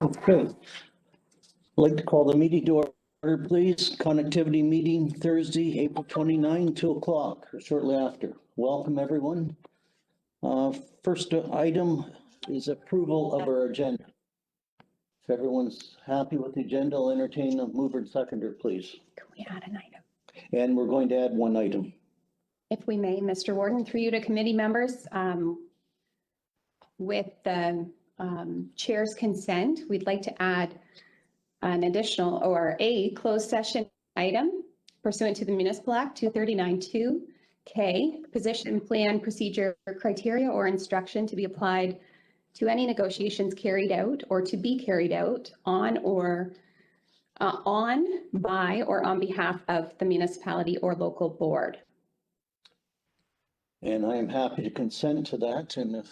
Okay. I'd like to call the meeting to order, please. Connectivity meeting Thursday, April 29, 2 o'clock, or shortly after. Welcome, everyone. First item is approval of our agenda. If everyone's happy with the agenda, I'll entertain a mover and seconder, please. Can we add an item? And we're going to add one item. If we may, Mr. Warden, through you to committee members, with the chair's consent, we'd like to add an additional or a closed session item pursuant to the Municipal Act 239-2K, position, plan, procedure, criteria, or instruction to be applied to any negotiations carried out or to be carried out on or by or on behalf of the municipality or local board. And I am happy to consent to that. And if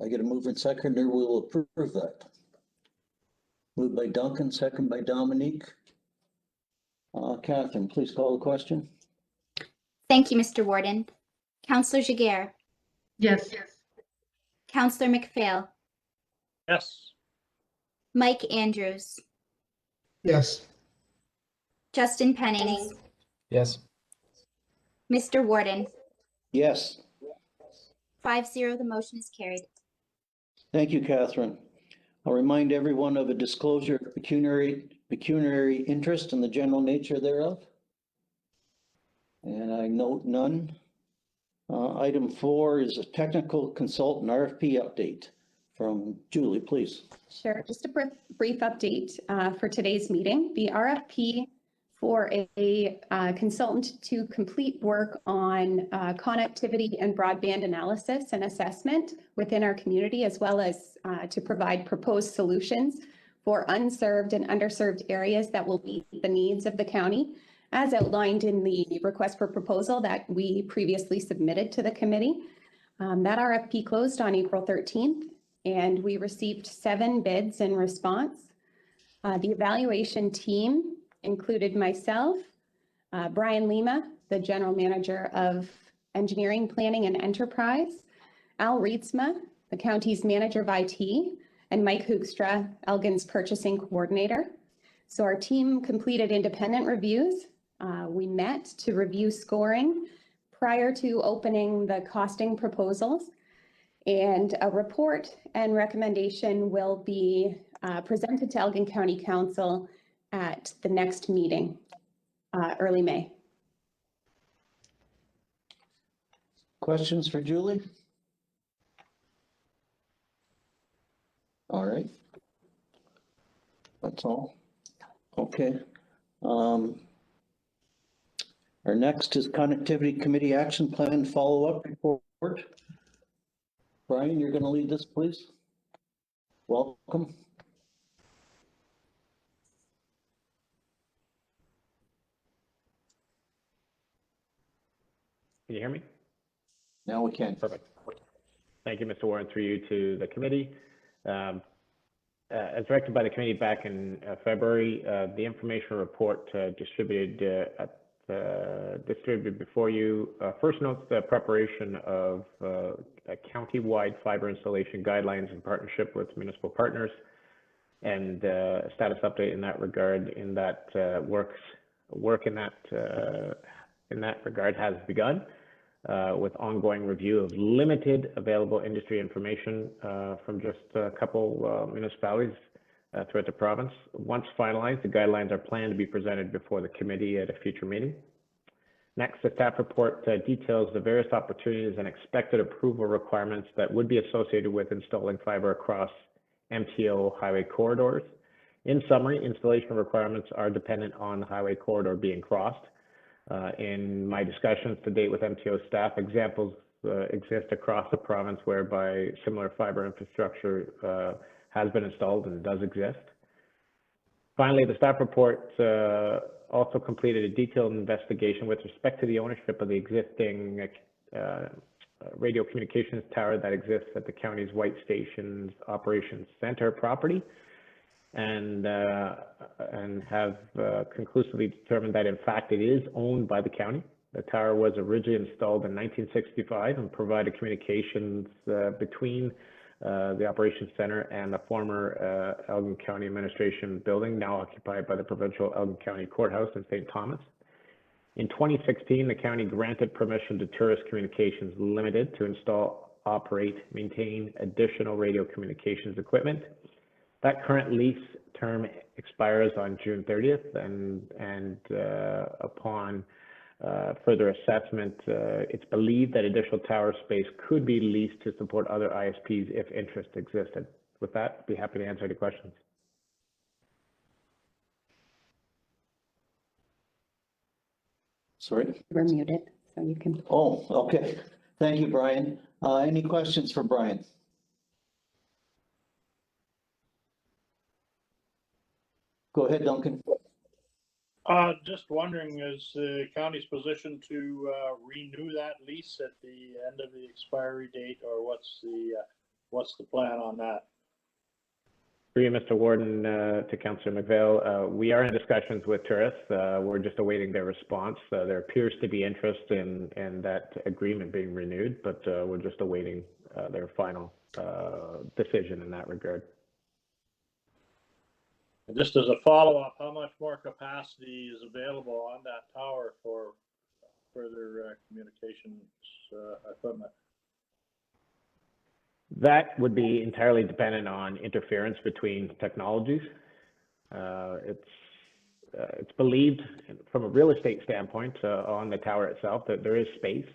I get a mover and seconder, we will approve that. Moved by Duncan, second by Dominique. Catherine, please call the question. Thank you, Mr. Warden. Councillor Giguère. Yes. Councillor McPhail. Yes. Mike Andrews. Yes. Justin Pennings. Yes. Mr. Warden. Yes. 5-0, the motion is carried. Thank you, Catherine. I'll remind everyone of a disclosure of pecuniary interest and the general nature thereof. And I note none. Item 4 is a technical consultant RFP update from Julie, please. Sure, just a brief update for today's meeting. The RFP for a consultant to complete work on connectivity and broadband analysis and assessment within our community, as well as to provide proposed solutions for unserved and underserved areas that will meet the needs of the county, as outlined in the request for proposal that we previously submitted to the committee. That RFP closed on April 13th, and we received 7 bids in response. The evaluation team included myself, Brian Lima, the General Manager of Engineering, Planning and Enterprise, Al Rietsma, the county's Manager of IT, and Mike Hoekstra, Elgin's Purchasing Coordinator. So our team completed independent reviews. We met to review scoring prior to opening the costing proposals, and a report and recommendation will be presented to Elgin County Council at the next meeting, early May. Questions for Julie? All right. That's all. Okay. Our next is Connectivity Committee Action Plan Follow-Up Report. Brian, you're going to lead this, please. Welcome. Can you hear me? Now we can. Perfect. Thank you, Mr. Warren, through you to the committee. As directed by the committee back in February, the information report distributed before you first notes the preparation of a county-wide fiber installation guidelines in partnership with municipal partners, and a status update in that regard. In that work in that regard has begun, with ongoing review of limited available industry information from just a couple municipalities throughout the province. Once finalized, the guidelines are planned to be presented before the committee at a future meeting. Next, the staff report details the various opportunities and expected approval requirements that would be associated with installing fiber across MTO highway corridors. In summary, installation requirements are dependent on the highway corridor being crossed. In my discussions to date with MTO staff, examples exist across the province whereby similar fiber infrastructure has been installed and does exist. Finally, the staff report also completed a detailed investigation with respect to the ownership of the existing radio communications tower that exists at the county's White Stations Operations Center property, and have conclusively determined that in fact it is owned by the county. The tower was originally installed in 1965 and provided communications between the Operations Center, and the former Elgin County Administration building, now occupied by the Provincial Elgin County Courthouse in St. Thomas. In 2016, the county granted permission to Tourist Communications Limited to install, operate, maintain additional radio communications equipment. That current lease term expires on June 30th, and upon further assessment, it's believed that additional tower space could be leased to support other ISPs if interest existed. With that, I'd be happy to answer any questions. Sorry? We're muted, so you can. Oh, okay. Thank you, Brian. Any questions for Brian? Go ahead, Duncan. Just wondering, is the county's position to renew that lease at the end of the expiry date, or what's the plan on that? For you, Mr. Warden, to Councillor McVale, we are in discussions with tourists. We're just awaiting their response. There appears to be interest in that agreement being renewed, but we're just awaiting their final decision in that regard. Just as a follow-up, how much more capacity is available on that tower for further communications equipment? That would be entirely dependent on interference between technologies. It's believed from a real estate standpoint on the tower itself that there is space,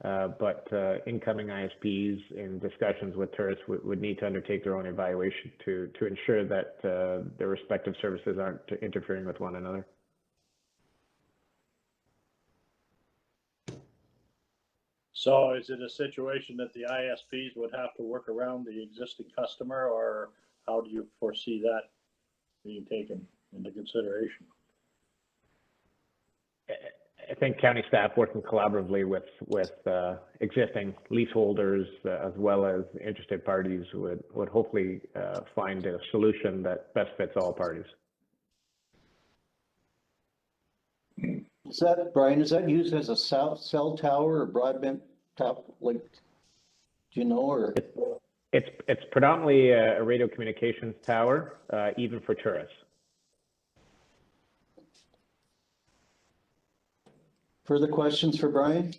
but incoming ISPs in discussions with tourists would need to undertake their own evaluation to ensure that their respective services aren't interfering with one another. So is it a situation that the ISPs would have to work around the existing customer, or how do you foresee that being taken into consideration? I think county staff working collaboratively with existing leaseholders as well as interested parties would hopefully find a solution that best fits all parties. Is that, Brian, is that used as a cell tower or broadband tower? Like, do you know, or? It's predominantly a radio communications tower, even for tourists. Further questions for Brian?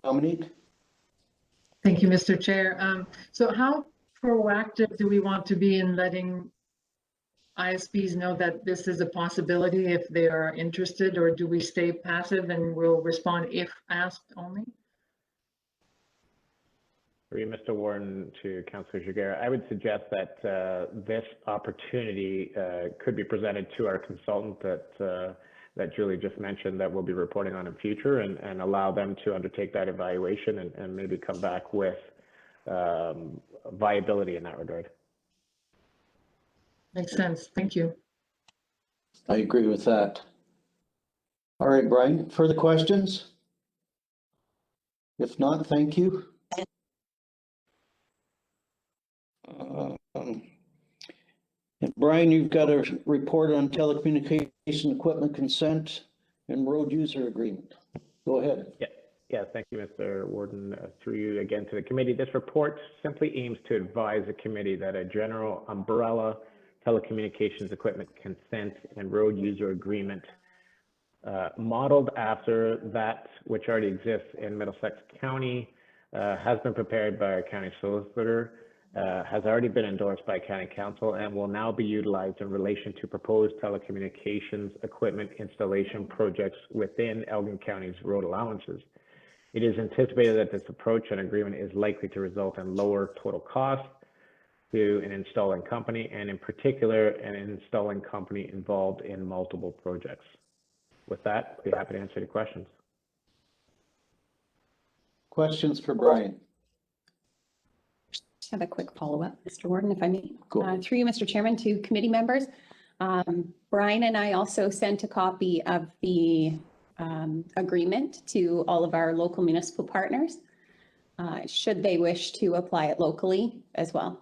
Dominique? Thank you, Mr. Chair. So how proactive do we want to be in letting ISPs know that this is a possibility if they are interested, or do we stay passive and we'll respond if asked only? For you, Mr. Warden, to Councillor Giguère, I would suggest that this opportunity could be presented to our consultant that Julie just mentioned that we'll be reporting on in future, and allow them to undertake that evaluation and maybe come back with viability in that regard. Makes sense. Thank you. I agree with that. All right, Brian, further questions? If not, thank you. And Brian, you've got a report on telecommunication equipment consent and road user agreement. Go ahead. Yeah, thank you, Mr. Warden. Through you again to the committee. This report simply aims to advise the committee that a general umbrella telecommunications equipment consent and road user agreement modeled after that which already exists in Middlesex County has been prepared by our county solicitor, has already been endorsed by County Council, and will now be utilized in relation to proposed telecommunications equipment installation projects within Elgin County's road allowances. It is anticipated that this approach and agreement is likely to result in lower total costs to an installing company, and in particular, an installing company involved in multiple projects. With that, I'd be happy to answer any questions. Questions for Brian? Just have a quick follow-up, Mr. Warden, if I may. Go ahead. Through you, Mr. Chairman, to committee members. Brian and I also sent a copy of the agreement to all of our local municipal partners, should they wish to apply it locally as well.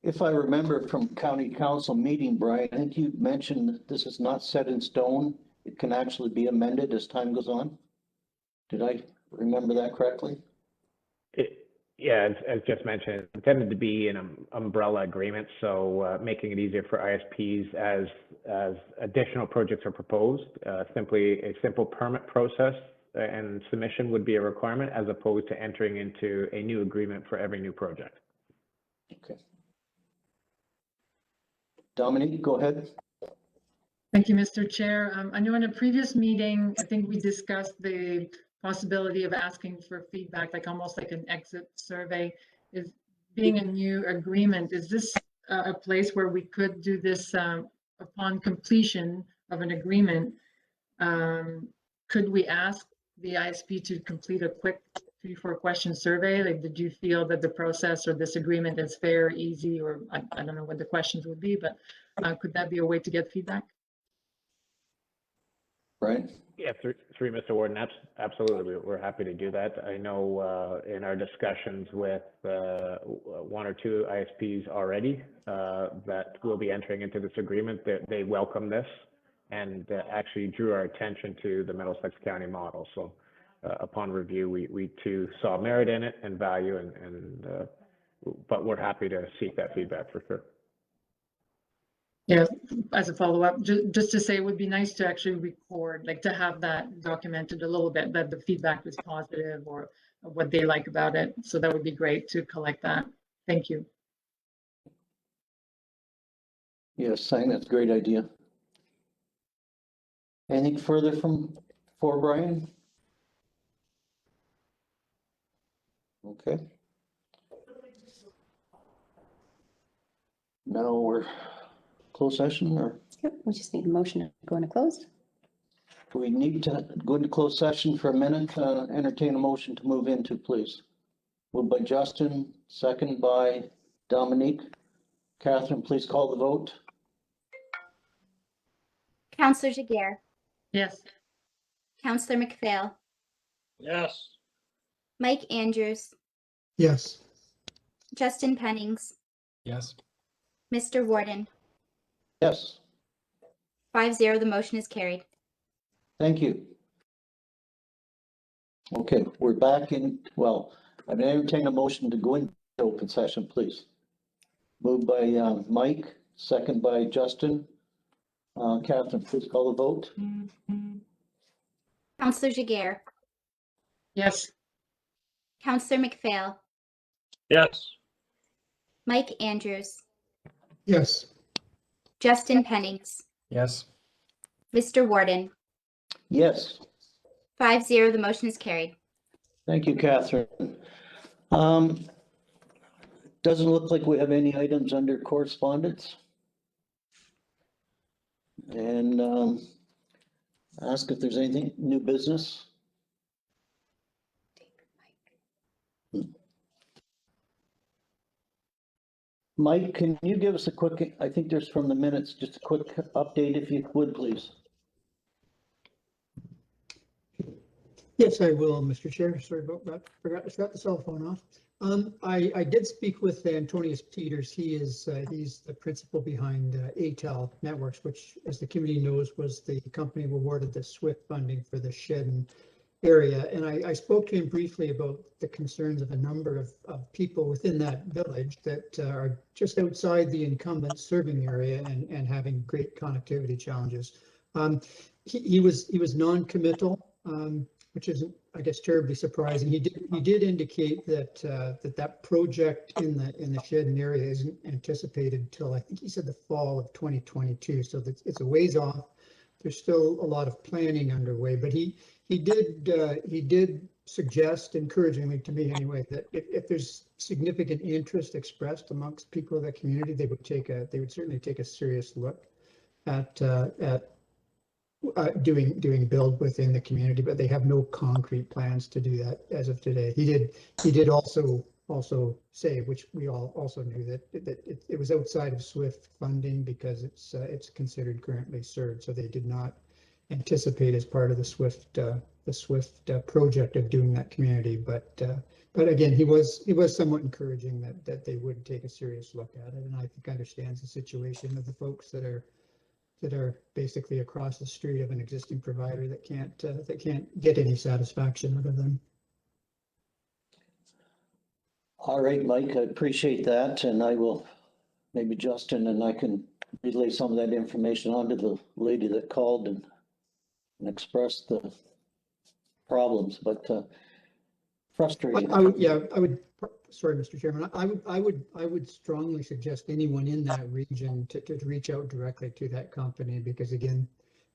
If I remember from county council meeting, Brian, I think you mentioned that this is not set in stone. It can actually be amended as time goes on. Did I remember that correctly? Yeah, as just mentioned, it's intended to be an umbrella agreement, so making it easier for ISPs as additional projects are proposed. Simply a simple permit process and submission would be a requirement, as opposed to entering into a new agreement for every new project. Okay. Dominique, go ahead. Thank you, Mr. Chair. I know in a previous meeting, I think we discussed the possibility of asking for feedback, like almost like an exit survey. Is being a new agreement, is this a place where we could do this upon completion of an agreement? Could we ask the ISP to complete a quick 3-4 question survey? Like, did you feel that the process or this agreement is fair, easy, or I don't know what the questions would be, but could that be a way to get feedback? Right. Yeah, through Mr. Warden, absolutely. We're happy to do that. I know in our discussions with 1 or 2 ISPs already that will be entering into this agreement, that they welcome this and actually drew our attention to the Middlesex County model. So upon review, we too saw merit in it and value, but we're happy to seek that feedback for sure. Yeah, as a follow-up, just to say it would be nice to actually record, like to have that documented a little bit, that the feedback was positive or what they like about it. So that would be great to collect that. Thank you. Yes, I think that's a great idea. Anything further for Brian? Okay. Now we're closed session, or Yep, we just need a motion to go into closed. do we need to go into closed session for a minute? Entertain a motion to move into, please. Moved by Justin, second by Dominique. Catherine, please call the vote. Counselor Jiguer, Yes. Counselor McPhail, Yes. Mike Andrews, Yes. Justin Pennings, Yes. Mr. Warden. Yes, 5-0, the motion is carried. thank you. Okay, we're back in, well, I'd entertain a motion to go into open session, please. Moved by Mike, second by Justin. Catherine, please call the vote. Counselor Jiguer, Yes. Counselor McPhail, Yes. Mike Andrews, Yes. Justin Pennings, Yes. Mr. Warden. Yes, 5-0, the motion is carried. thank you, Catherine. Doesn't look like we have any items under correspondence. And ask if there's anything new business. Mike, can you give us a quick, I think there's from the minutes, just a quick update if you would, please. Yes, I will, Mr. Chair. Sorry about that. Forgot to shut the cell phone off. I did speak with Antonius Peters. He's the principal behind ATEL Networks, which, as the community knows, was the company awarded the SWIFT funding for the Shedden area. And I spoke to him briefly about the concerns of a number of people within that village that are just outside the incumbent serving area and having great connectivity challenges. He was non-committal, which isn't, I guess, terribly surprising. He did indicate that that project in the Shedden area isn't anticipated until, I think he said, the fall of 2022. So it's a ways off. There's still a lot of planning underway, but he did suggest, encouragingly to me anyway, that if there's significant interest expressed amongst people of the community, they would certainly take a serious look at doing build within the community, but they have no concrete plans to do that as of today. He did also say, which we all also knew, that it was outside of SWIFT funding because it's considered currently served, so they did not anticipate as part of the SWIFT project of doing that community. But again, he was somewhat encouraging that they would take a serious look at it, and I think understands the situation of the folks that are basically across the street of an existing provider that can't get any satisfaction out of them. All right, Mike, I appreciate that, and I will, maybe Justin and I can relay some of that information on to the lady that called and expressed the problems, but frustrating. Yeah, I would, sorry, Mr. Chairman, I would strongly suggest anyone in that region to reach out directly to that company, because again,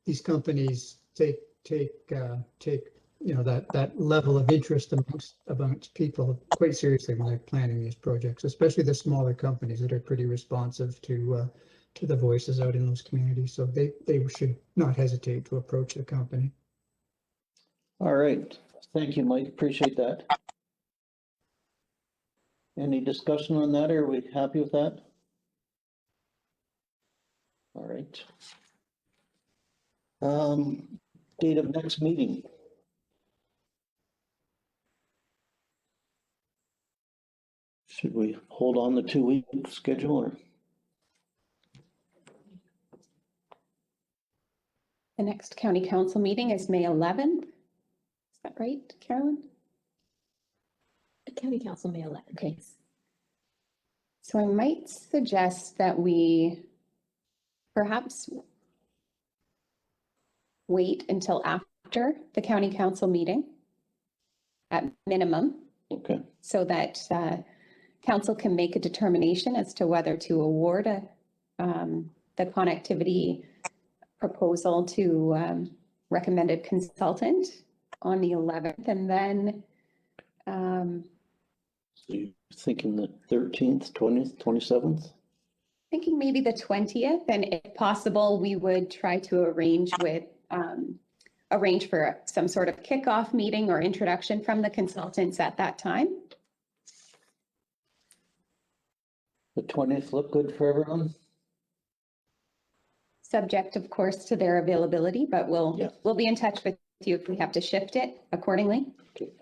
these companies take, you know, that level of interest amongst people quite seriously when they're planning these projects, especially the smaller companies that are pretty responsive to the voices out in those communities. So they should not hesitate to approach the company. All right, thank you, Mike, appreciate that. Any discussion on that, or are we happy with that? All right. Date of next meeting. Should we hold on the 2-week schedule, or? The next county council meeting is May 11th. Is that right, Carolyn? The county council May 11th. Okay. So I might suggest that we perhaps wait until after the county council meeting at minimum, Okay, so that council can make a determination as to whether to award the connectivity proposal to recommended consultant on the 11th, and then so you thinking the 13th, 20th, 27th? thinking maybe the 20th, and if possible, we would try to arrange for some sort of kickoff meeting or introduction from the consultants at that time. The 20th look good for everyone? Subject, of course, to their availability, but Yeah. we'll be in touch with you if we have to shift it accordingly. Okay.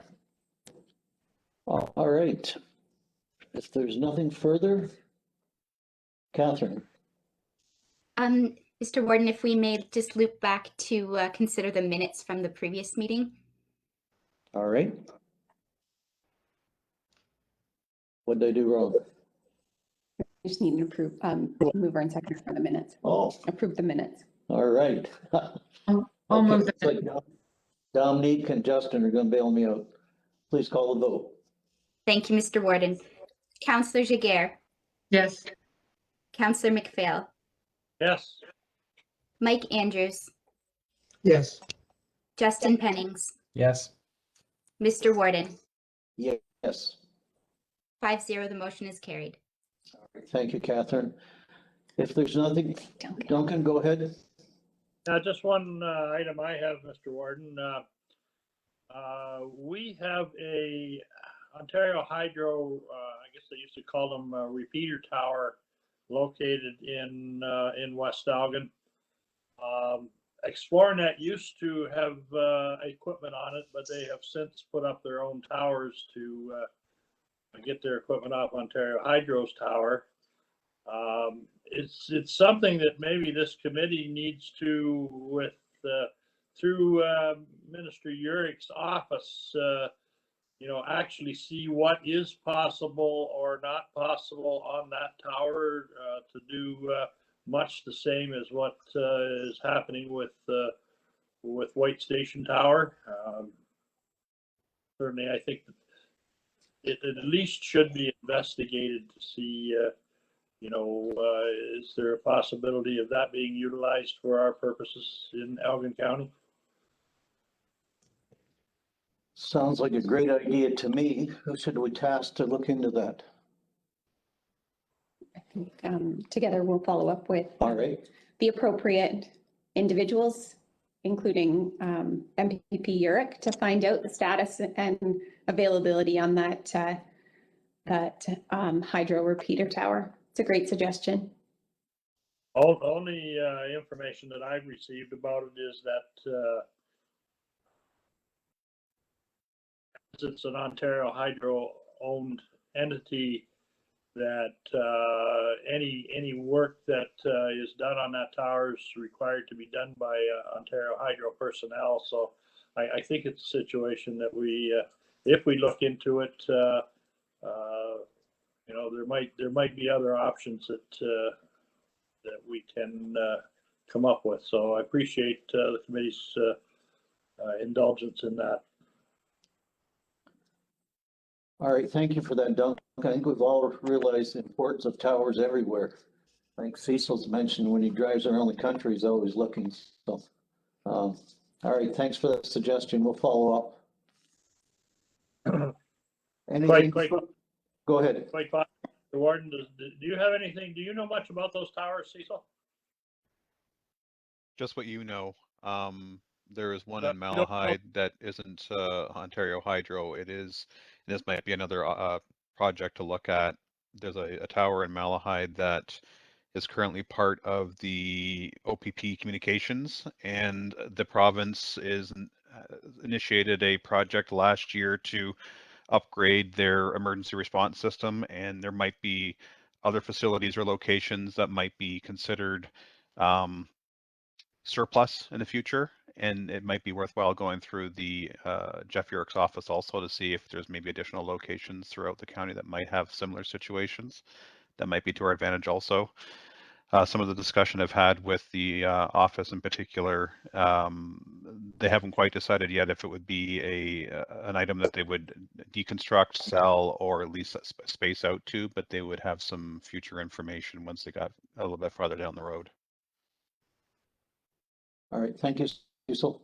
All right. If there's nothing further, Catherine, Mr. Warden, if we may just loop back to consider the minutes from the previous meeting. all right? What did I do wrong? We just need an mover and seconder for the minutes. Oh, Approve the minutes. all right. I'll move Okay, that. it's like Dominique and Justin are gonna bail me out. Please call the vote. Thank you, Mr. Warden. Councillor Jaguar, Yes, Councillor McPhail, Yes, Mike Andrews, Yes, Justin Pennings, Yes. Mr. Warden. Yes. 5-0, the motion is carried. Thank you, Catherine. If there's nothing, Duncan, go ahead. just one item I have, Mr. Warden. We have a Ontario Hydro, I guess they used to call them a repeater tower, located in West Elgin. Xplornet used to have equipment on it, but they have since put up their own towers to get their equipment off Ontario Hydro's tower. It's something that maybe this committee needs to, through Minister Urich's office, actually see what is possible or not possible on that tower to do much the same as what is happening with White Station Tower. Certainly, I think that it at least should be investigated to see, is there a possibility of that being utilized for our purposes in Elgin County? Sounds like a great idea to me. Who should we task to look into that? I think together we'll follow up with All right, the appropriate individuals, including MPP Urich, to find out the status and availability on that hydro repeater tower. It's a great suggestion. Only information that I've received about it is that it's an Ontario Hydro owned entity, that any work that is done on that tower is required to be done by Ontario Hydro personnel. So I think it's a situation that we, if we look into it, you know, there might be other options that we can come up with. So I appreciate the committee's indulgence in that. All right, thank you for that, Duncan. I think we've all realized the importance of towers everywhere. I think Cecil's mentioned when he drives around the country, he's always looking. So, all right, thanks for that suggestion. We'll follow up. Anything? Go ahead. Quite fine. The warden, do you have anything? Do you know much about those towers, Cecil? Just what you know. There is one You in don't know. Malahide that isn't Ontario Hydro. It is, and this might be another project to look at. There's a tower in Malahide that is currently part of the OPP communications, and the province is initiated a project last year to upgrade their emergency response system, and there might be other facilities or locations that might be considered surplus in the future, and it might be worthwhile going through the Jeff York's office also to see if there's maybe additional locations throughout the county that might have similar situations that might be to our advantage also. Some of the discussion I've had with the office in particular, they haven't quite decided yet if it would be an item that they would deconstruct, sell, or at least space out to, but they would have some future information once they got a little bit farther down the road. All right, thank you, Cecil.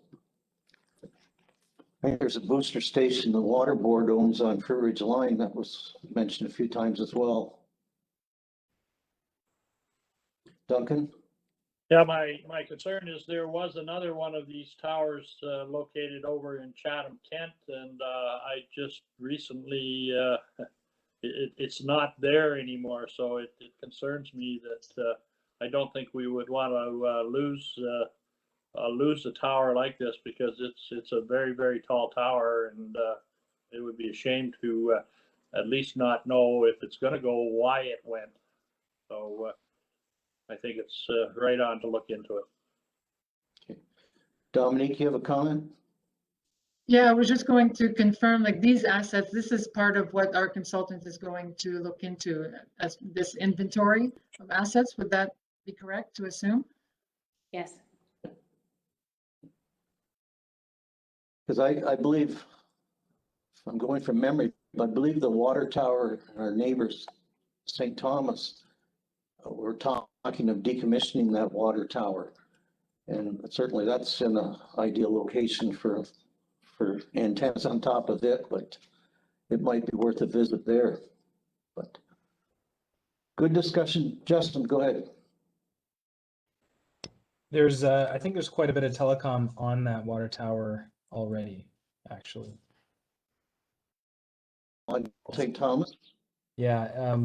I think there's a booster station the water board owns on Fur Ridge Line that was mentioned a few times as well. Duncan? Yeah, my concern is there was another one of these towers located over in Chatham, Kent, and I just recently, it's not there anymore, so it concerns me that I don't think we would want to lose a tower like this, because it's a very, very tall tower, and it would be a shame to at least not know if it's going to go, why it went. So I think it's right on to look into it. Okay. Dominique, you have a comment? Yeah, I was just going to confirm, like, these assets, this is part of what our consultant is going to look into as this inventory of assets. Would that be correct to assume? Yes. Because I believe, if I'm going from memory, I believe the water tower, our neighbors, St. Thomas, we're talking of decommissioning that water tower. And certainly that's an ideal location for antennas on top of it, but it might be worth a visit there. But good discussion. Justin, go ahead. There's, I think there's quite a bit of telecom on that water tower already, actually. On St. Thomas? Yeah,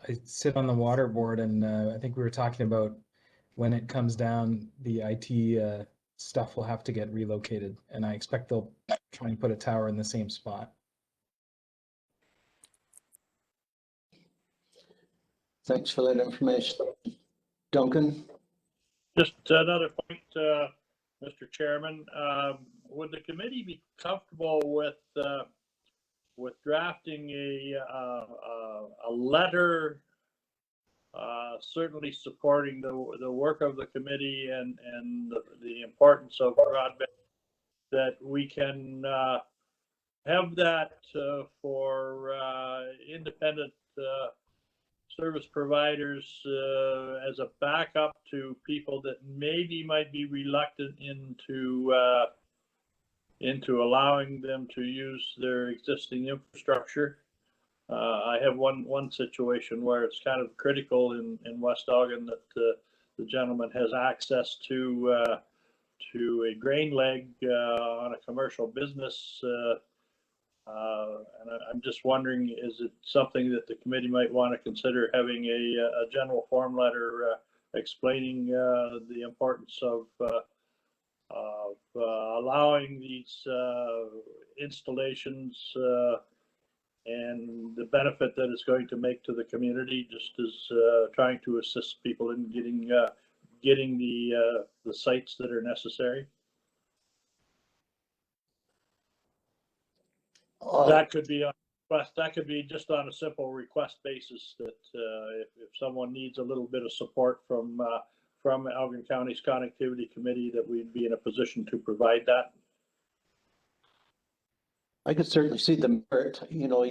I sit on the water board, and I think we were talking about when it comes down, the IT stuff will have to get relocated, and I expect they'll try and put a tower in the same spot. Thanks for that information. Duncan? Just another point, Mr. Chairman, would the committee be comfortable with drafting a letter, certainly supporting the work of the committee and the importance of broadband, that we can have that for independent service providers as a backup to people that maybe might be reluctant into allowing them to use their existing infrastructure. I have one situation where it's kind of critical in West Elgin that the gentleman has access to a grain leg on a commercial business. And I'm just wondering, is it something that the committee might want to consider having a general form letter explaining the importance of allowing these installations and the benefit that it's going to make to the community, just as trying to assist people in getting the sites that are necessary? That could be on request, that could be just on a simple request basis that if someone needs a little bit of support from Elgin County's Connectivity Committee, that we'd be in a position to provide that. I could certainly see the merit, you know,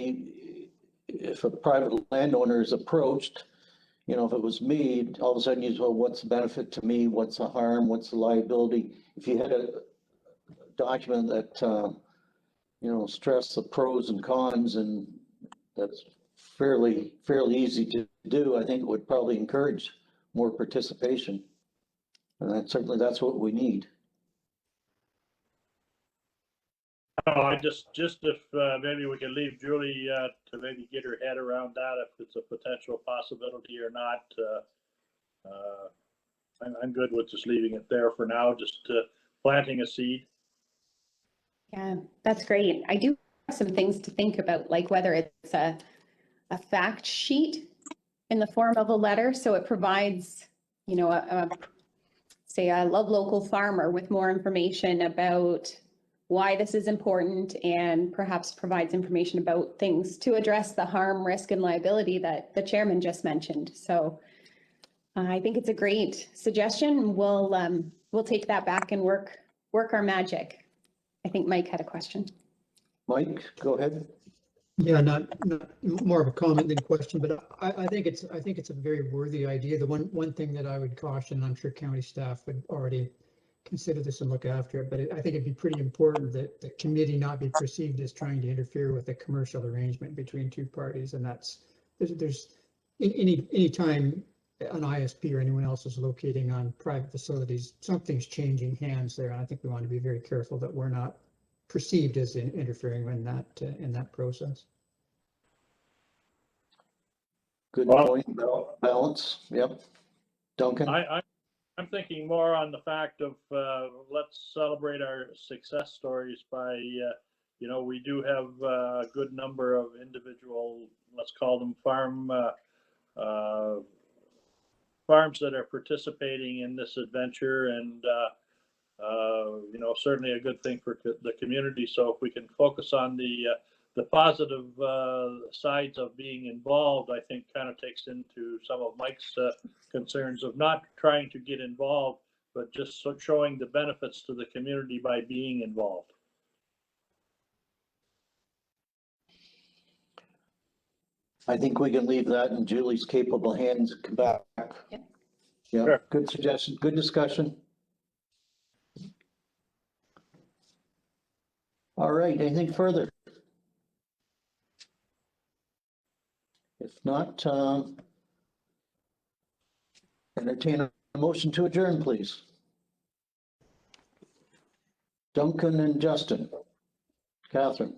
if a private landowner is approached, you know, if it was me, all of a sudden you say, well, what's the benefit to me? What's the harm? What's the liability? If you had a document that, you know, stress the pros and cons, and that's fairly easy to do, I think it would probably encourage more participation. And that's what we need. Oh, I just if maybe we can leave Julie to maybe get her head around that, if it's a potential possibility or not. I'm good with just leaving it there for now, just planting a seed. Yeah, that's great. I do have some things to think about, like whether it's a fact sheet in the form of a letter, so it provides, you know, say a Love Local farmer with more information about why this is important, and perhaps provides information about things to address the harm, risk, and liability that the chairman just mentioned. So I think it's a great suggestion. We'll take that back and work our magic. I think Mike had a question. Mike, go ahead. Yeah, not more of a comment than a question, but I think it's a very worthy idea. The one thing that I would caution, I'm sure county staff would already consider this and look after it, but I think it'd be pretty important that the committee not be perceived as trying to interfere with a commercial arrangement between two parties. And there's any time an ISP or anyone else is locating on private facilities, something's changing hands there. And I think we want to be very careful that we're not perceived as interfering in that process. Good point. Balance. Yep. Duncan. I'm thinking more on the fact of let's celebrate our success stories by you know, we do have a good number of individual, let's call them farms that are participating in this adventure, and you know, certainly a good thing for the community. So if we can focus on the positive sides of being involved, I think kind of takes into some of Mike's concerns of not trying to get involved, but just showing the benefits to the community by being involved. I think we can leave that in Julie's capable hands and come back. Yep. Yeah, Sure. Good suggestion, good discussion. All right, anything further? If not, entertain a motion to adjourn, please. Duncan and Justin. Catherine.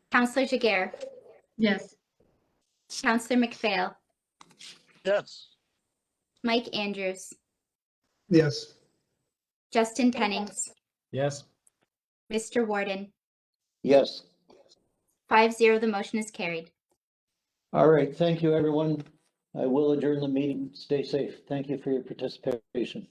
Councillor Jiguer, Yes. Councillor McPhail, Yes. Mike Andrews, Yes. Justin Pennings, Yes. Mr. Warden. Yes. 5-0, the motion is carried. All right, thank you, everyone. I will adjourn the meeting. Stay safe. Thank you for your participation.